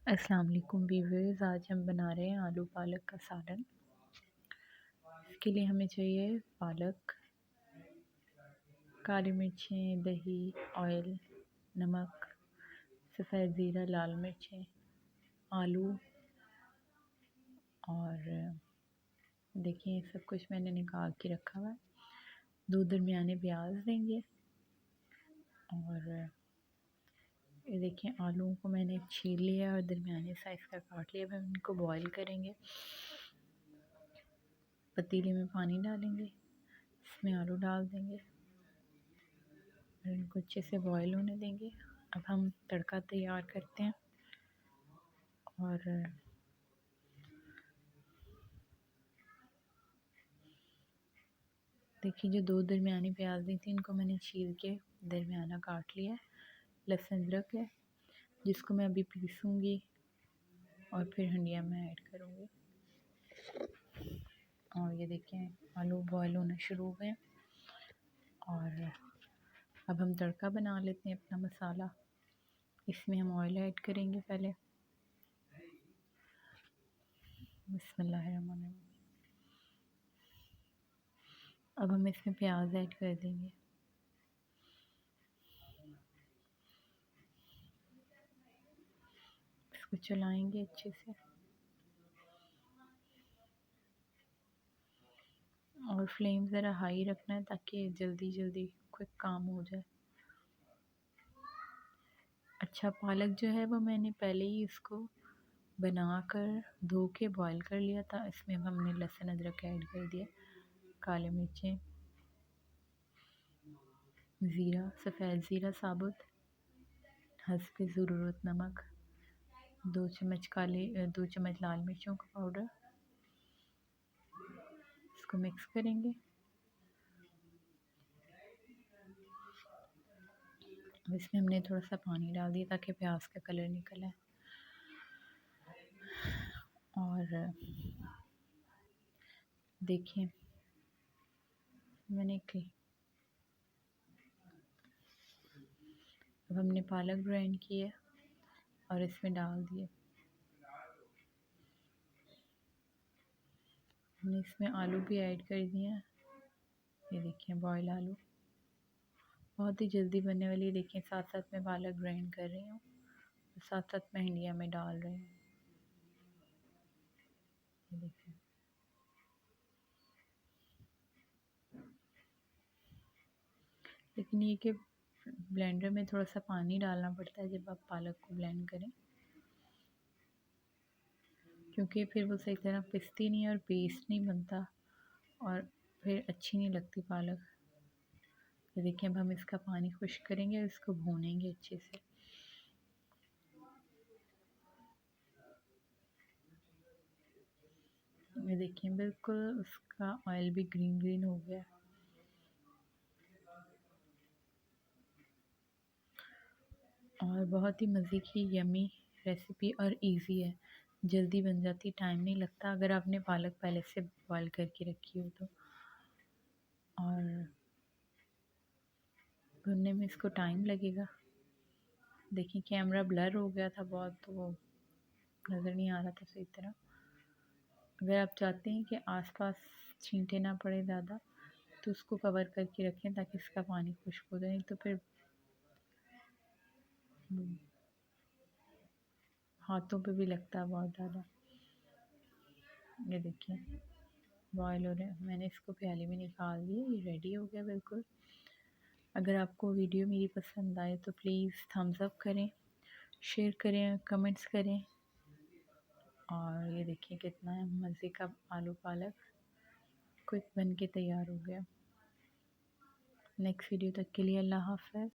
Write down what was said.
अस्सलाम वालेकुम व्यूअर्स। आज हम बना रहे हैं आलू पालक का सालन। इसके लिए हमें चाहिए पालक, काली मिर्चें, दही, ऑयल, नमक, सफ़ेद ज़ीरा, लाल मिर्चें, आलू और देखिए सब कुछ मैंने निकाल के रखा हुआ है। 2 दरमियाने प्याज देंगे और ये देखिए आलूओं को मैंने छील लिया और दरमियाने साइज़ का काट लिया। अब हम इनको बॉईल करेंगे। पतीले में पानी डालेंगे, इसमें आलू डाल देंगे और इनको अच्छे से बॉईल होने देंगे। अब हम तड़का तैयार करते हैं और देखिए जो 2 दरमियानी प्याज दी थी इनको मैंने छील के दरमियाना काट लिया है। लहसुन अदरक है जिसको मैं अभी पीसूँगी और फिर हंडिया में ऐड करूँगी। और ये देखें आलू बॉईल होना शुरू हो गए और अब हम तड़का बना लेते हैं अपना मसाला। इसमें हम ऑयल ऐड करेंगे पहले। बिस्मिल्लाहिर्रहमानिर्रहीम। अब हम इसमें प्याज ऐड कर देंगे। इसको चलाएंगे अच्छे से और फ्लेम ज़रा हाई रखना है ताकि जल्दी जल्दी क्विक काम हो जाए। अच्छा पालक जो है वो मैंने पहले ही इसको बनाकर धो के बॉईल कर लिया था। इसमें हमने लहसुन अदरक ऐड कर दिया, काली मिर्चें, ज़ीरा, सफ़ेद ज़ीरा साबुत, हस्बे ज़रूरत नमक, 2 चम्मच लाल मिर्चों का पाउडर। इसको मिक्स करेंगे। इसमें हमने थोड़ा सा पानी डाल दिया ताकि प्याज का कलर निकल आए और देखिए मैंने अब हमने पालक ग्राइंड किया और इसमें डाल दिए। हमने इसमें आलू भी ऐड कर दिए हैं। ये देखिए बॉयल आलू बहुत ही जल्दी बनने वाली है। देखिए साथ साथ मैं पालक ग्राइंड कर रही हूँ, साथ साथ मैं हंडिया में डाल रही हूँ। ये देखिए लेकिन ये कि ब्लेंडर में थोड़ा सा पानी डालना पड़ता है जब आप पालक को ब्लेंड करें, क्योंकि फिर वो सही तरह पिसती नहीं है और पेस्ट नहीं बनता और फिर अच्छी नहीं लगती पालक। तो देखिए अब हम इसका पानी खुश्क करेंगे और इसको भूनेंगे अच्छे से। ये देखिए बिल्कुल उसका ऑयल भी ग्रीन ग्रीन हो गया और बहुत ही मज़े की यमी रेसिपी और इजी है, जल्दी बन जाती, टाइम नहीं लगता अगर आपने पालक पहले से बॉईल करके रखी हो तो। और भुनने में इसको टाइम लगेगा। देखिए कैमरा ब्लर हो गया था बहुत, तो वो नज़र नहीं आ रहा था सही तरह। अगर आप चाहते हैं कि आसपास छींटे ना पड़े ज़्यादा तो उसको कवर करके रखें ताकि इसका पानी खुश्क हो जाए, नहीं तो फिर हाथों पे भी लगता है बहुत ज़्यादा। ये देखिए बॉयल हो रहे हैं। मैंने इसको प्याली में निकाल दिया, ये रेडी हो गया बिल्कुल। अगर आपको वीडियो मेरी पसंद आए तो प्लीज़ थम्स अप करें, शेयर करें, कमेंट्स करें। और ये देखिए कितना मज़े का आलू पालक क्विक बन के तैयार हो गया। नेक्स्ट वीडियो तक के लिए अल्लाह हाफ़िज़।